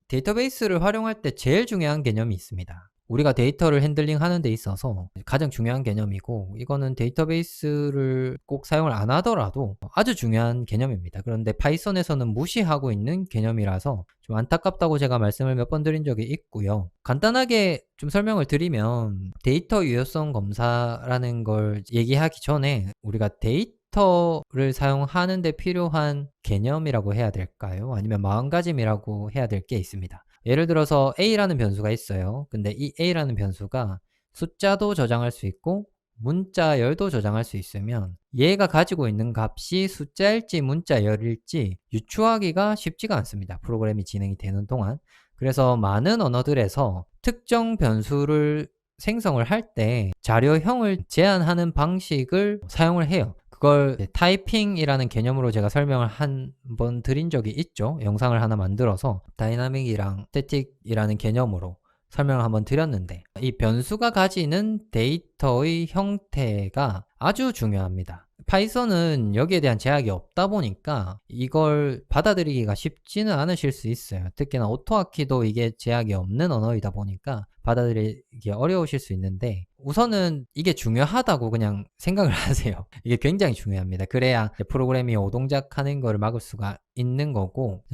데이터베이스를 활용할 때 제일 중요한 개념이 있습니다. 우리가 데이터를 핸들링 하는 데 있어서 가장 중요한 개념이고, 이거는 데이터베이스를 꼭 사용을 안 하더라도 아주 중요한 개념입니다. 그런데 파이썬에서는 무시하고 있는 개념이라서 좀 안타깝다고 제가 말씀을 몇 번 드린 적이 있고요. 간단하게 좀 설명을 드리면, 데이터 유효성 검사라는 걸 얘기하기 전에 우리가 데이터를 사용하는 데 필요한 개념이라고 해야 될까요? 아니면 마음가짐이라고 해야 될 게 있습니다. 예를 들어서 A라는 변수가 있어요. 근데 이 A라는 변수가 숫자도 저장할 수 있고 문자열도 저장할 수 있으면, 얘가 가지고 있는 값이 숫자일지 문자열일지 유추하기가 쉽지가 않습니다. 프로그램이 진행이 되는 동안. 그래서 많은 언어들에서 특정 변수를 생성을 할 때 자료형을 제한하는 방식을 사용을 해요. 그걸 타이핑이라는 개념으로 제가 설명을 한 번 드린 적이 있죠. 영상을 하나 만들어서 다이나믹이랑 스태틱이라는 개념으로 설명을 한번 드렸는데, 이 변수가 가지는 데이터의 형태가 아주 중요합니다. 파이썬은 여기에 대한 제약이 없다 보니까 이걸 받아들이기가 쉽지는 않으실 수 있어요. 특히나 오토아키도 이게 제약이 없는 언어이다 보니까 받아들이기 어려우실 수 있는데, 우선은 이게 중요하다고 그냥 생각을 하세요. 이게 굉장히 중요합니다. 그래야 프로그램이 오동작하는 걸 막을 수가 있는 거고,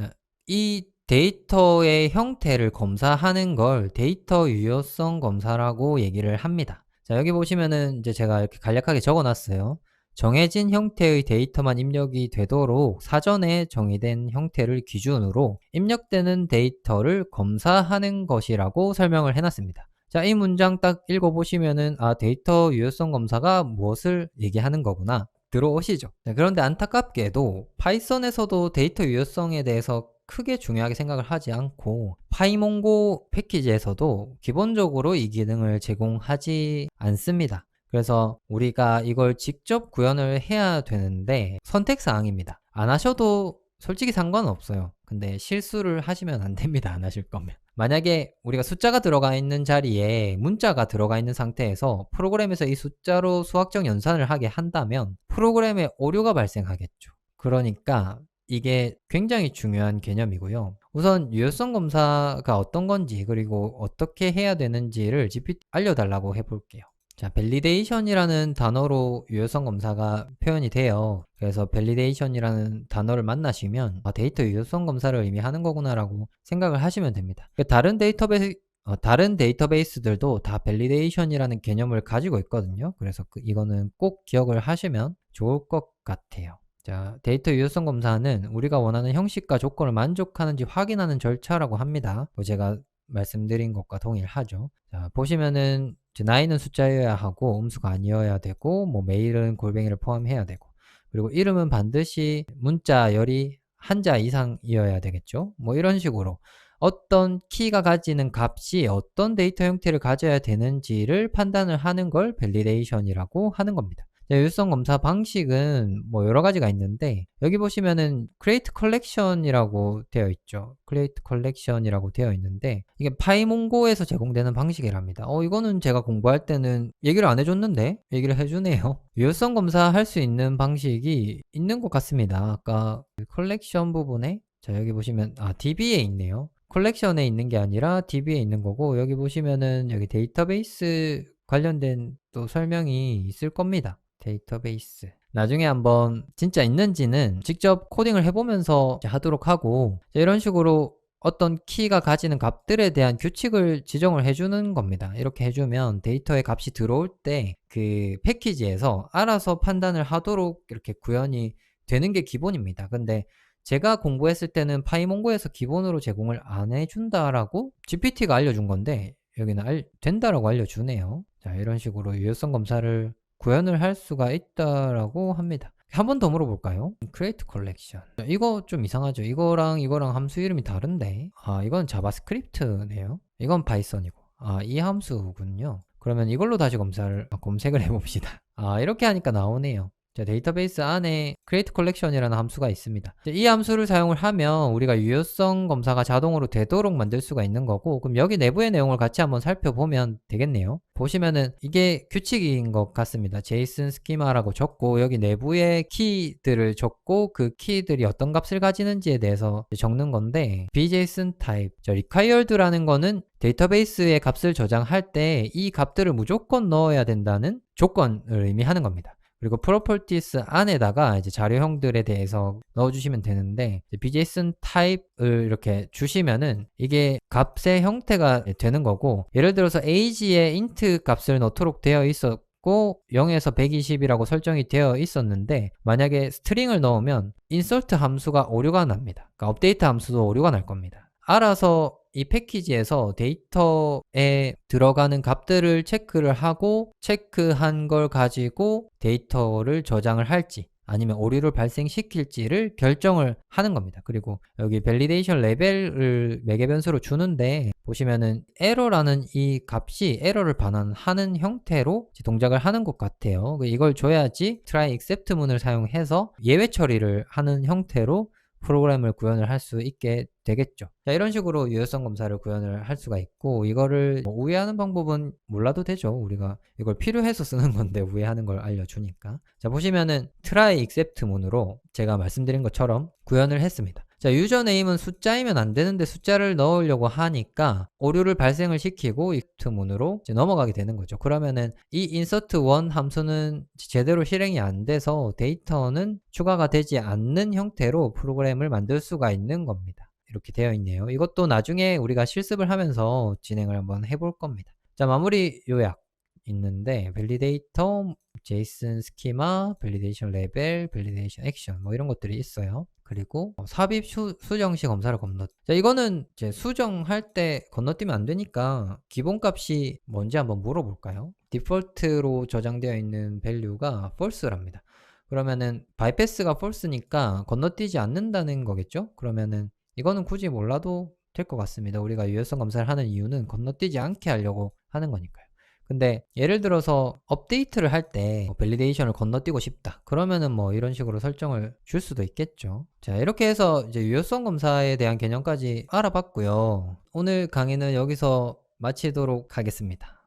이 데이터의 형태를 검사하는 걸 데이터 유효성 검사라고 얘기를 합니다. 자, 여기 보시면은 이제 제가 이렇게 간략하게 적어 놨어요. 정해진 형태의 데이터만 입력이 되도록 사전에 정의된 형태를 기준으로 입력되는 데이터를 검사하는 것이라고 설명을 해놨습니다. 자, 이 문장 딱 읽어보시면은, 아, 데이터 유효성 검사가 무엇을 얘기하는 거구나 들어오시죠. 자, 그런데 안타깝게도 파이썬에서도 데이터 유효성에 대해서 크게 중요하게 생각을 하지 않고, 파이몽고 패키지에서도 기본적으로 이 기능을 제공하지 않습니다. 그래서 우리가 이걸 직접 구현을 해야 되는데 선택사항입니다. 안 하셔도 솔직히 상관없어요. 근데 실수를 하시면 안 됩니다. 안 하실 거면. 만약에 우리가 숫자가 들어가 있는 자리에 문자가 들어가 있는 상태에서 프로그램에서 이 숫자로 수학적 연산을 하게 한다면 프로그램에 오류가 발생하겠죠. 그러니까 이게 굉장히 중요한 개념이고요. 우선 유효성 검사가 어떤 건지, 그리고 어떻게 해야 되는지를 GPT 알려달라고 해볼게요. 자, 밸리데이션이라는 단어로 유효성 검사가 표현이 돼요. 그래서 밸리데이션이라는 단어를 만나시면, 아, 데이터 유효성 검사를 의미하는 거구나 라고 생각을 하시면 됩니다. 다른 데이터베이스들도 다 밸리데이션이라는 개념을 가지고 있거든요. 그래서 이거는 꼭 기억을 하시면 좋을 것 같아요. 자, 데이터 유효성 검사는 우리가 원하는 형식과 조건을 만족하는지 확인하는 절차라고 합니다. 제가 말씀드린 것과 동일하죠. 자, 보시면은 나이는 숫자여야 하고 음수가 아니어야 되고, 뭐 메일은 골뱅이를 포함해야 되고, 그리고 이름은 반드시 문자열이 한자 이상이어야 되겠죠. 뭐 이런 식으로 어떤 키가 가지는 값이 어떤 데이터 형태를 가져야 되는지를 판단을 하는 걸 밸리데이션이라고 하는 겁니다. 유효성 검사 방식은 뭐 여러 가지가 있는데, 여기 보시면은 create collection이라고 되어 있죠. create collection이라고 되어 있는데, 이게 파이몽고에서 제공되는 방식이랍니다. 이거는 제가 공부할 때는 얘기를 안 해줬는데 얘기를 해주네요. 유효성 검사 할 수 있는 방식이 있는 것 같습니다. 아까 컬렉션 부분에, 자, 여기 보시면 DB에 있네요. 컬렉션에 있는 게 아니라 DB에 있는 거고, 여기 보시면은 여기 데이터베이스 관련된 또 설명이 있을 겁니다. 데이터베이스. 나중에 한번 진짜 있는지는 직접 코딩을 해보면서 하도록 하고, 이런 식으로 어떤 키가 가지는 값들에 대한 규칙을 지정을 해주는 겁니다. 이렇게 해주면 데이터의 값이 들어올 때 그 패키지에서 알아서 판단을 하도록 이렇게 구현이 되는 게 기본입니다. 근데 제가 공부했을 때는 파이몽고에서 기본으로 제공을 안 해준다라고 GPT가 알려준 건데, 여기는 된다라고 알려주네요. 자, 이런 식으로 유효성 검사를 구현을 할 수가 있다라고 합니다. 한 번 더 물어볼까요? create collection. 이거 좀 이상하죠? 이거랑 함수 이름이 다른데, 이건 자바스크립트네요. 이건 파이썬이고, 이 함수군요. 그러면 이걸로 다시 검색을 해봅시다. 이렇게 하니까 나오네요. 자, 데이터베이스 안에 create collection이라는 함수가 있습니다. 이 함수를 사용을 하면 우리가 유효성 검사가 자동으로 되도록 만들 수가 있는 거고, 그럼 여기 내부의 내용을 같이 한번 살펴보면 되겠네요. 보시면은 이게 규칙인 것 같습니다. JSON 스키마라고 적고 여기 내부의 키들을 적고 그 키들이 어떤 값을 가지는지에 대해서 적는 건데, BJSON type, required라는 거는 데이터베이스의 값을 저장할 때 이 값들을 무조건 넣어야 된다는 조건을 의미하는 겁니다. 그리고 properties 안에다가 이제 자료형들에 대해서 넣어주시면 되는데, BJSON type을 이렇게 주시면은 이게 값의 형태가 되는 거고, 예를 들어서 age에 int 값을 넣도록 되어 있었고 0에서 120이라고 설정이 되어 있었는데, 만약에 스트링을 넣으면 insert 함수가 오류가 납니다. 그러니까 업데이트 함수도 오류가 날 겁니다. 알아서 이 패키지에서 데이터에 들어가는 값들을 체크를 하고, 체크한 걸 가지고 데이터를 저장을 할지 아니면 오류를 발생시킬지를 결정을 하는 겁니다. 그리고 여기 밸리데이션 레벨을 매개 변수로 주는데, 보시면은 에러라는 이 값이 에러를 반환하는 형태로 동작을 하는 것 같아요. 이걸 줘야지 try except 문을 사용해서 예외 처리를 하는 형태로 프로그램을 구현을 할 수 있게 되겠죠. 자, 이런 식으로 유효성 검사를 구현을 할 수가 있고, 이거를 우회하는 방법은 몰라도 되죠. 우리가 이걸 필요해서 쓰는 건데 우회하는 걸 알려주니까. 자, 보시면은 try except 문으로 제가 말씀드린 것처럼 구현을 했습니다. 자, 유저네임은 숫자이면 안 되는데 숫자를 넣으려고 하니까 오류를 발생을 시키고 except 문으로 이제 넘어가게 되는 거죠. 그러면은 이 insert1 함수는 제대로 실행이 안 돼서 데이터는 추가가 되지 않는 형태로 프로그램을 만들 수가 있는 겁니다. 이렇게 되어 있네요. 이것도 나중에 우리가 실습을 하면서 진행을 한번 해볼 겁니다. 자, 마무리 요약 있는데, 밸리데이터, JSON 스키마, 밸리데이션 레벨, 밸리데이션 액션 뭐 이런 것들이 있어요. 그리고 삽입 수정시 검사를 건너. 자, 이거는 이제 수정할 때 건너뛰면 안 되니까 기본값이 뭔지 한번 물어볼까요? 디폴트로 저장되어 있는 밸류가 false랍니다. 그러면은 바이패스가 false니까 건너뛰지 않는다는 거겠죠? 그러면은 이거는 굳이 몰라도 될 것 같습니다. 우리가 유효성 검사를 하는 이유는 건너뛰지 않게 하려고 하는 거니까요. 근데 예를 들어서 업데이트를 할 때 밸리데이션을 건너뛰고 싶다, 그러면은 뭐 이런 식으로 설정을 줄 수도 있겠죠. 자, 이렇게 해서 이제 유효성 검사에 대한 개념까지 알아봤고요. 오늘 강의는 여기서 마치도록 하겠습니다.